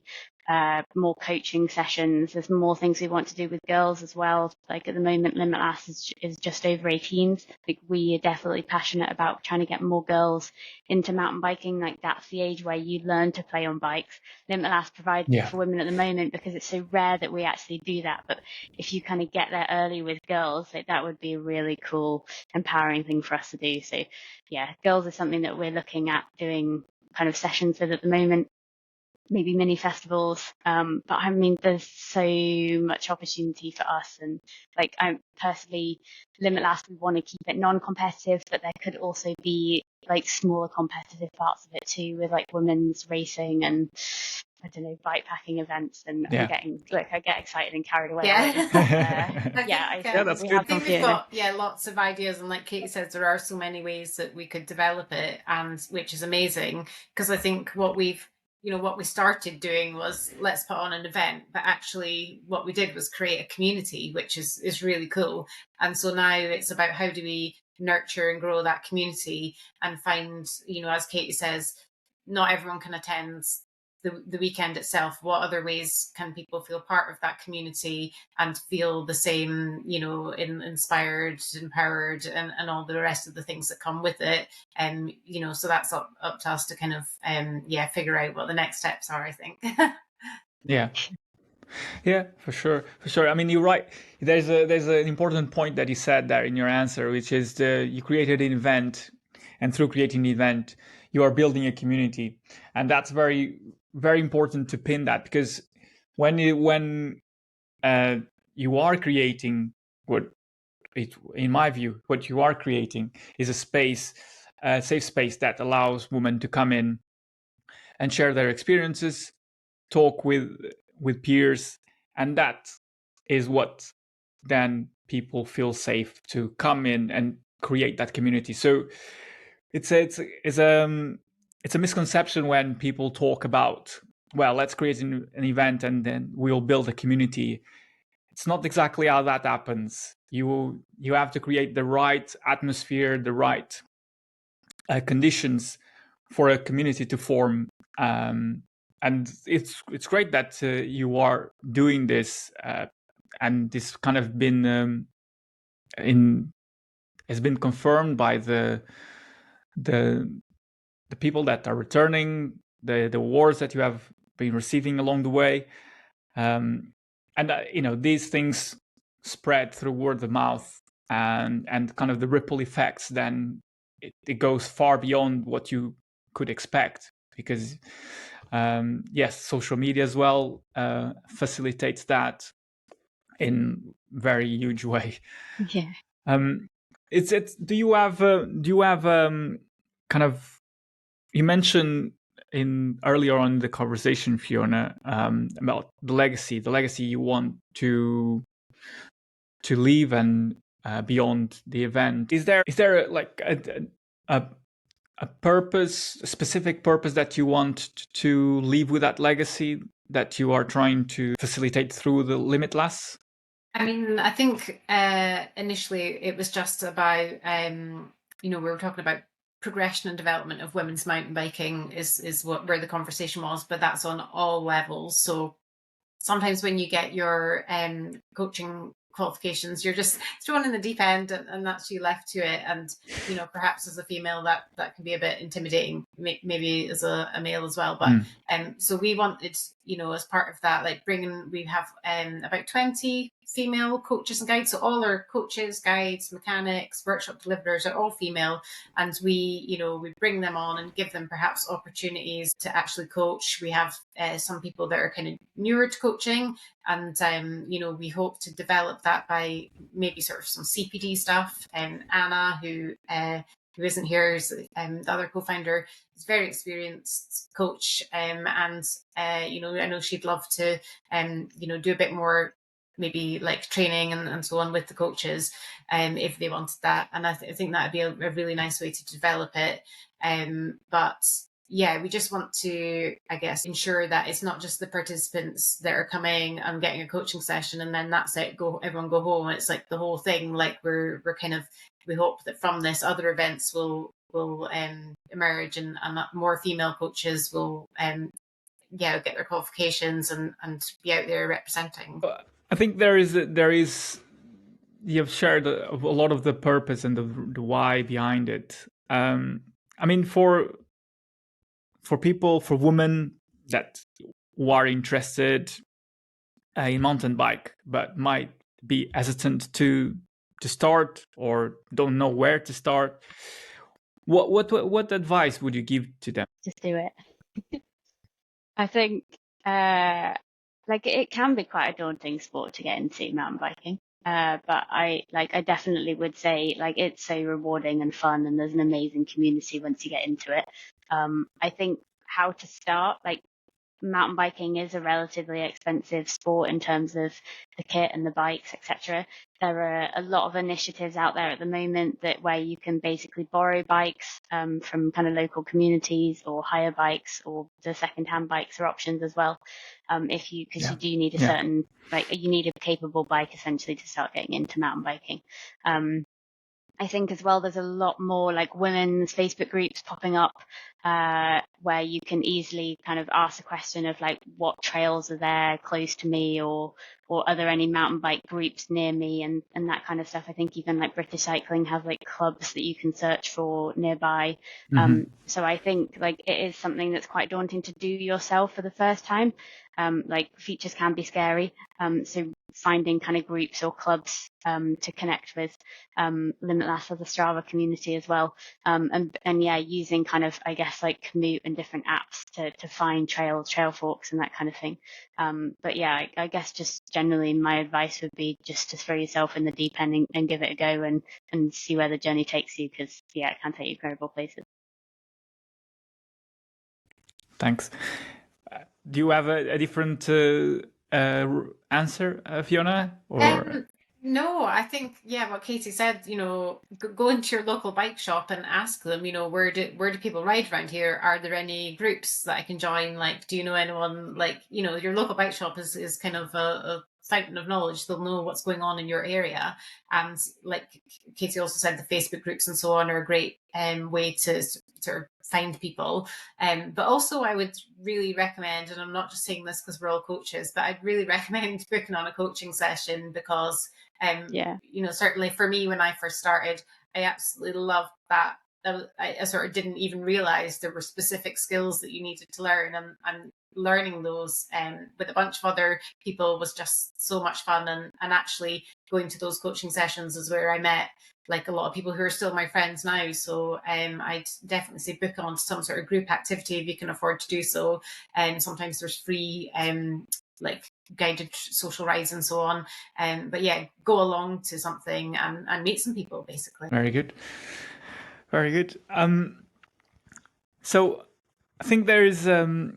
more coaching sessions. There's more things we want to do with girls as well. Like at the moment, Limitlass is just over 18s. Like, we are definitely passionate about trying to get more girls into mountain biking. Like, that's the age where you learn to play on bikes. Limitlass provides it for women at the moment because it's so rare that we actually do that. But if you kind of get there early with girls, like, that would be a really cool, empowering thing for us to do. So yeah, girls is something that we're looking at doing kind of sessions with at the moment. Maybe mini festivals. But I mean, there's so much opportunity for us. And like, I'm personally, Limitlass, we want to keep it non-competitive, but there could also be like smaller competitive parts of it too, with like women's racing and, I don't know, bike packing events. And I get excited and carried away. I that's good. I think we've got lots of ideas, and like Katie says, there are so many ways that we could develop it, and which is amazing, because I think what we started doing was, let's put on an event, but actually what we did was create a community, which is really cool. And so now it's about how do we nurture and grow that community and find, as Katie says, not everyone can attend the weekend itself. What other ways can people feel part of that community and feel the same, inspired, empowered, and all the rest of the things that come with it? So that's up to us to kind of figure out what the next steps are, I think. Yeah, for sure. I mean, you're right. There's an important point that you said there in your answer, which is you created an event, and through creating the event, you are building a community, and that's very, very important to pin that, because when you are creating in my view, what you are creating is a space, a safe space that allows women to come in and share their experiences, talk with peers, And that is what then people feel safe to come in and create that community. So it's a misconception when people talk about, well, let's create an event and then we'll build a community. It's not exactly how that happens. You have to create the right atmosphere, the right conditions for a community to form. And it's great that you are doing this, and this kind of been has been confirmed by the people that are returning, the awards that you have been receiving along the way, and these things spread through word of mouth, and kind of the ripple effects. Then it goes far beyond what you could expect, because yes, social media as well facilitates that in very huge way. Yeah. It's do you have kind of, you mentioned in earlier on in the conversation, Fiona, about the legacy you want to leave and beyond the event. Is there like a purpose, a specific purpose that you want to leave with that legacy that you are trying to facilitate through the Limitlass? I mean, I think initially it was just about, we were talking about progression and development of women's mountain biking is where the conversation was, but that's on all levels. So sometimes when you get your coaching qualifications, you're just thrown in the deep end, and that's you left to it. And perhaps as a female that can be a bit intimidating, maybe as a male as well. But so we wanted, as part of that, like we have about 20 female coaches and guides. So all our coaches, guides, mechanics, workshop deliverers are all female, and we bring them on and give them perhaps opportunities to actually coach. We have some people that are kind of newer to coaching, and we hope to develop that by maybe sort of some CPD stuff. Anna, who isn't here, is the other co-founder, is a very experienced coach, and I know she'd love to do a bit more, maybe like training and so on with the coaches, if they wanted that. And I think that'd be a really nice way to develop it. But yeah, we just want to, I guess, ensure that it's not just the participants that are coming and getting a coaching session and then that's it, everyone go home. It's like the whole thing. Like we're kind of, we hope that from this other events will emerge, and more female coaches will get their qualifications and be out there representing. I think there is you have shared a lot of the purpose and the why behind it. I mean, for people, for women that who are interested in mountain bike but might be hesitant to start or don't know where to start, what advice would you give to them? Just do it. I think like it can be quite a daunting sport to get into, mountain biking. But I definitely would say like it's so rewarding and fun, and there's an amazing community once you get into it. I think how to start, like mountain biking is a relatively expensive sport in terms of the kit and the bikes, etc. There are a lot of initiatives out there at the moment where you can basically borrow bikes from kind of local communities, or hire bikes, or the second-hand bikes are options as well. Because you do need a certain, you need a capable bike essentially to start getting into mountain biking. I think as well, there's a lot more like women's Facebook groups popping up where you can easily kind of ask a question of like, what trails are there close to me, or are there any mountain bike groups near me, and that kind of stuff. I think even like British Cycling has like clubs that you can search for nearby. So I think like it is something that's quite daunting to do yourself for the first time. Like features can be scary. So finding kind of groups or clubs to connect with. Limitlass has a Strava community as well. And yeah, using kind of, I guess, like Komoot and different apps to find trail forks and that kind of thing. But yeah, I guess just generally my advice would be just to throw yourself in the deep end and give it a go and see where the journey takes you, because yeah, it can take you incredible places. Thanks. Do you have a different answer, Fiona? Or No, I think, yeah, what Katie said, go into your local bike shop and ask them, where do people ride around here? Are there any groups that I can join? Like, do you know anyone? Like, your local bike shop is kind of a fountain of knowledge. They'll know what's going on in your area. And like Katie also said, the Facebook groups and so on are a great way to sort of find people. But also I would really recommend, and I'm not just saying this because we're all coaches, but I'd really recommend booking on a coaching session because certainly for me, when I first started, I absolutely loved that. I sort of didn't even realize there were specific skills that you needed to learn, and learning those with a bunch of other people was just so much fun. And actually going to those coaching sessions is where I met like a lot of people who are still my friends now. So I'd definitely say book on to some sort of group activity if you can afford to do so. And sometimes there's free like guided social rides and so on. But yeah, go along to something and meet some people, basically. Very good. Very good. So I think there is a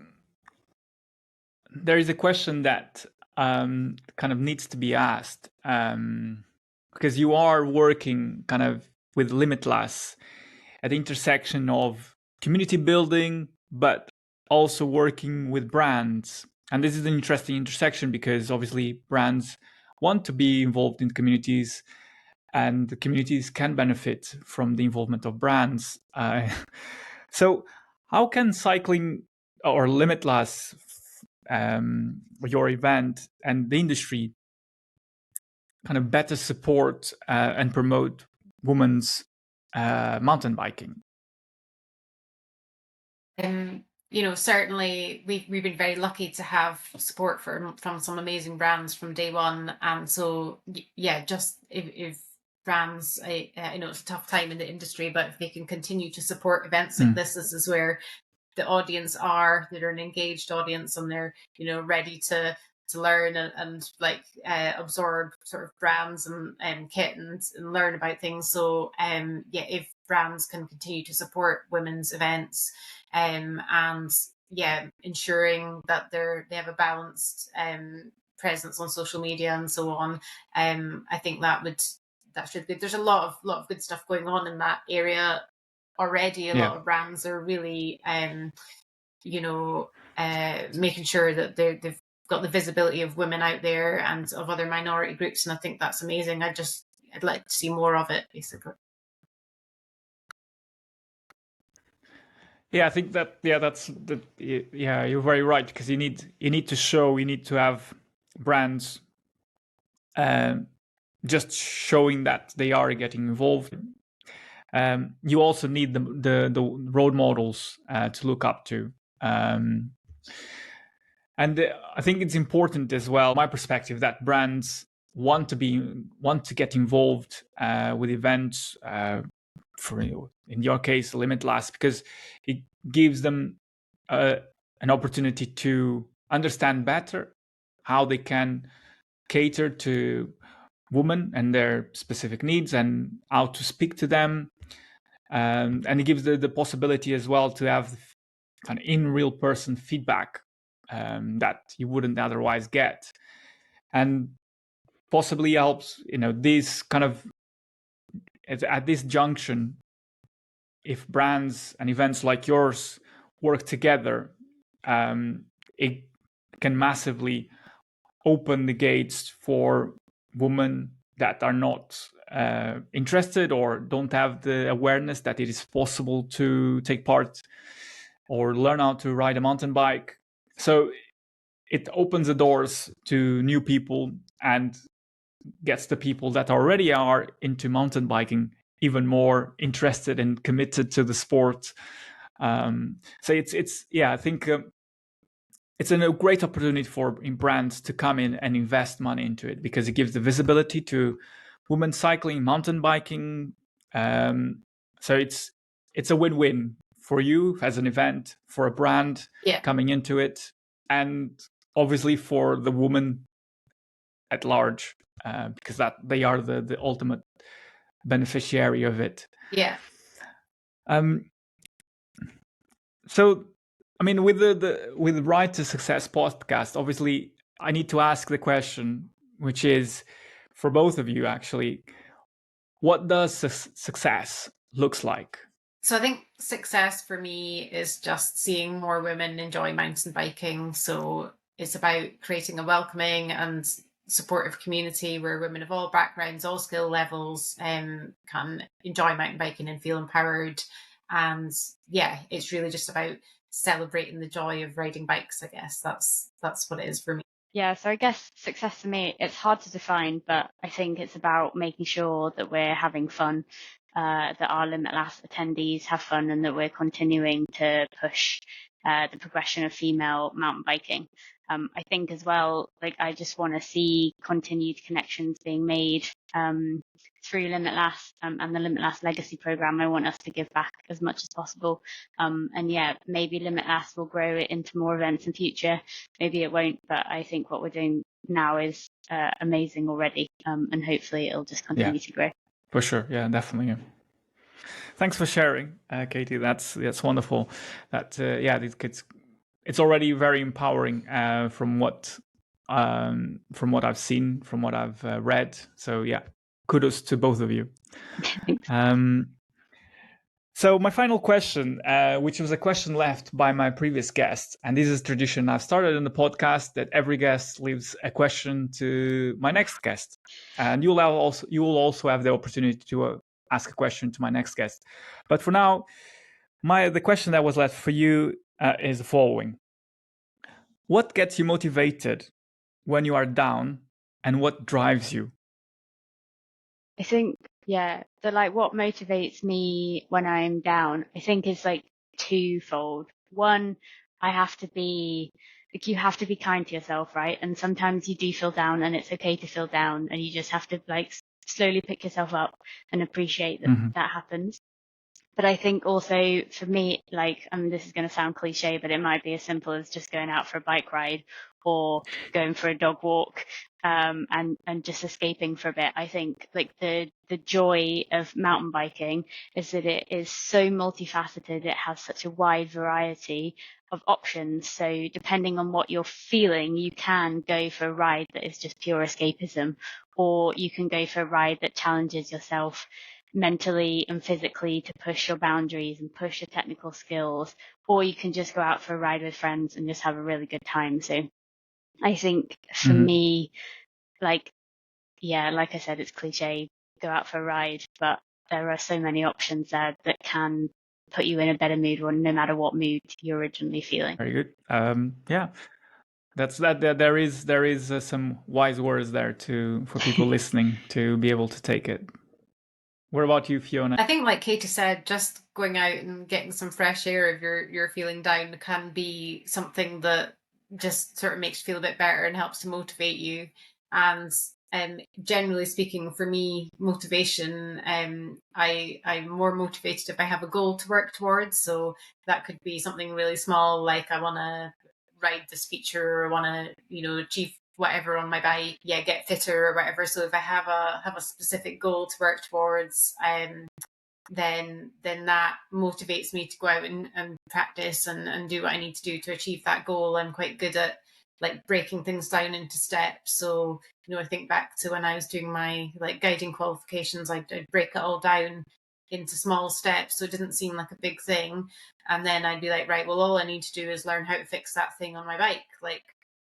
question that kind of needs to be asked, because you are working kind of with Limitlass at the intersection of community building, but also working with brands. And this is an interesting intersection because obviously brands want to be involved in communities, and the communities can benefit from the involvement of brands. So how can cycling or Limitlass, your event, and the industry kind of better support and promote women's mountain biking? Certainly we've been very lucky to have support from some amazing brands from day one. And so, yeah, just if brands, I know it's a tough time in the industry, but if they can continue to support events like this is where the audience are. They're an engaged audience, and they're ready to learn and like absorb sort of brands and kit and learn about things. So yeah, if brands can continue to support women's events, and yeah, ensuring that they have a balanced presence on social media and so on, I think that should be. There's a lot of good stuff going on in that area already. A lot of brands are really making sure that they've got the visibility of women out there and of other minority groups, and I think that's amazing. I'd like to see more of it, basically. Yeah, I think that you're very right, because you need to have brands just showing that they are getting involved. You also need the role models to look up to. And I think it's important as well, my perspective, that brands want to get involved with events, for in your case Limitlass, because it gives them an opportunity to understand better how they can cater to women and their specific needs and how to speak to them. And it gives the possibility as well to have kind of in real person feedback that you wouldn't otherwise get, and possibly helps this kind of at this junction. If brands and events like yours work together, it can massively open the gates for women that are not interested or don't have the awareness that it is possible to take part or learn how to ride a mountain bike. So it opens the doors to new people and gets the people that already are into mountain biking even more interested and committed to the sport. So it's I think it's a great opportunity for brands to come in and invest money into it, because it gives the visibility to women cycling, mountain biking. So it's a win-win for you as an event, for a brand coming into it, and obviously for the woman at large, because that they are the ultimate beneficiary of it. Yeah. So I mean, with the Ride to Success podcast, obviously I need to ask the question, which is for both of you actually, what does success looks like? So I think success for me is just seeing more women enjoy mountain biking. So it's about creating a welcoming and supportive community where women of all backgrounds, all skill levels, can enjoy mountain biking and feel empowered. And yeah, it's really just about celebrating the joy of riding bikes. I guess that's what it is for me. Yeah, so I guess success for me, it's hard to define, but I think it's about making sure that we're having fun, that our Limitlass attendees have fun, and that we're continuing to push the progression of female mountain biking. I think as well, like I just want to see continued connections being made through Limitlass and the Limitlass Legacy Program. I want us to give back as much as possible. And yeah, maybe Limitlass will grow it into more events in future. Maybe it won't, but I think what we're doing now is amazing already, and hopefully it'll just continue to grow. For sure, yeah, definitely. Yeah. Thanks for sharing, Katie. That's wonderful. That yeah, it's already very empowering from what I've seen, from what I've read. So yeah, kudos to both of you. So my final question, which was a question left by my previous guest, and this is tradition I've started in the podcast, that every guest leaves a question to my next guest, and you will also have the opportunity to ask a question to my next guest. But for now, the question that was left for you is the following: what gets you motivated when you are down, and what drives you? I think, yeah, what motivates me when I'm down, I think is like twofold. One, I have to be, like, you have to be kind to yourself, right? And sometimes you do feel down, and it's okay to feel down, and you just have to like slowly pick yourself up and appreciate that that happens. But I think also for me, like, this is going to sound cliche, but it might be as simple as just going out for a bike ride or going for a dog walk, and just escaping for a bit. I think like the joy of mountain biking is that it is so multifaceted. It has such a wide variety of options. So depending on what you're feeling, you can go for a ride that is just pure escapism, or you can go for a ride that challenges yourself mentally and physically to push your boundaries and push your technical skills, or you can just go out for a ride with friends and just have a really good time. So I think for me, like, yeah, like I said, it's cliche, go out for a ride, but there are so many options there that can put you in a better mood, or no matter what mood you're originally feeling. Very good. Yeah. That's that. There is some wise words there for people listening to be able to take it. What about you, Fiona? I think, like Katie said, just going out and getting some fresh air if you're feeling down can be something that just sort of makes you feel a bit better and helps to motivate you. And generally speaking, for me, motivation, I'm more motivated if I have a goal to work towards. So that could be something really small, like I want to ride this feature, or want to achieve whatever on my bike, get fitter or whatever. So if I have a specific goal to work towards, then that motivates me to go out and practice and do what I need to do to achieve that goal. I'm quite good at like breaking things down into steps. So I think back to when I was doing my like guiding qualifications, I'd break it all down into small steps, so it didn't seem like a big thing. And then I'd be like, right, well, all I need to do is learn how to fix that thing on my bike. Like,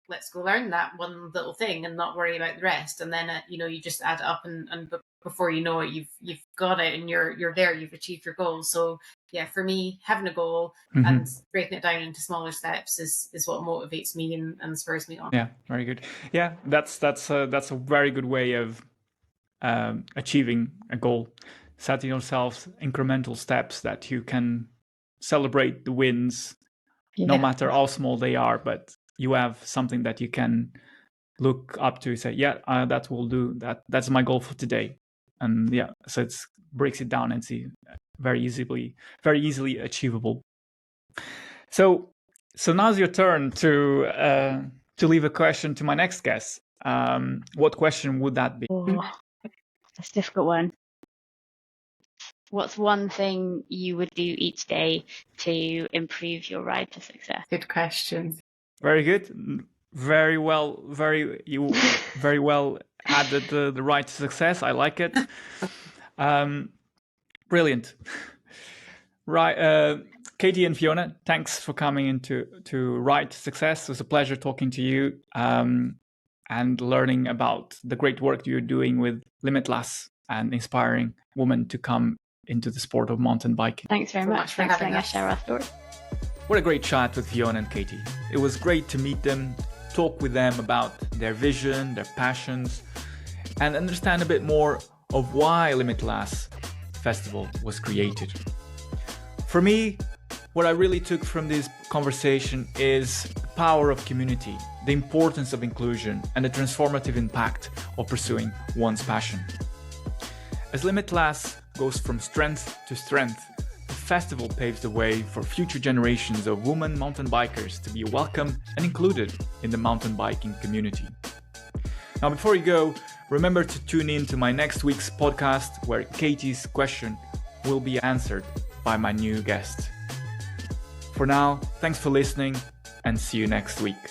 let's go learn that one little thing and not worry about the rest. And then you just add it up, and before you know it, you've got it, and you're there, you've achieved your goal. So yeah, for me, having a goal and breaking it down into smaller steps is what motivates me and spurs me on. Yeah, very good. Yeah, that's a very good way of achieving a goal. Setting yourself incremental steps that you can celebrate the wins, no matter how small they are, but you have something that you can look up to, say, yeah, that will do. That's my goal for today. And yeah, so it breaks it down and see very easily achievable. So now's your turn to leave a question to my next guest. What question would that be? That's a difficult one. What's one thing you would do each day to improve your ride to success? Good question. Very good. Very well, you very well added the right to success. I like it. Brilliant. Right, Katie and Fiona, thanks for coming into Right to Success. It was a pleasure talking to you and learning about the great work you're doing with Limitlass and inspiring women to come into the sport of mountain biking. Thanks very much. Thanks for letting us share our story. What a great chat with Fiona and Katie. It was great to meet them, talk with them about their vision, their passions, and understand a bit more of why Limitlass Festival was created. For me, what I really took from this conversation is the power of community, the importance of inclusion, and the transformative impact of pursuing one's passion. As Limitlass goes from strength to strength, the festival paves the way for future generations of women mountain bikers to be welcome and included in the mountain biking community. Now, before you go, remember to tune in to my next week's podcast where Katie's question will be answered by my new guest. For now, thanks for listening and see you next week.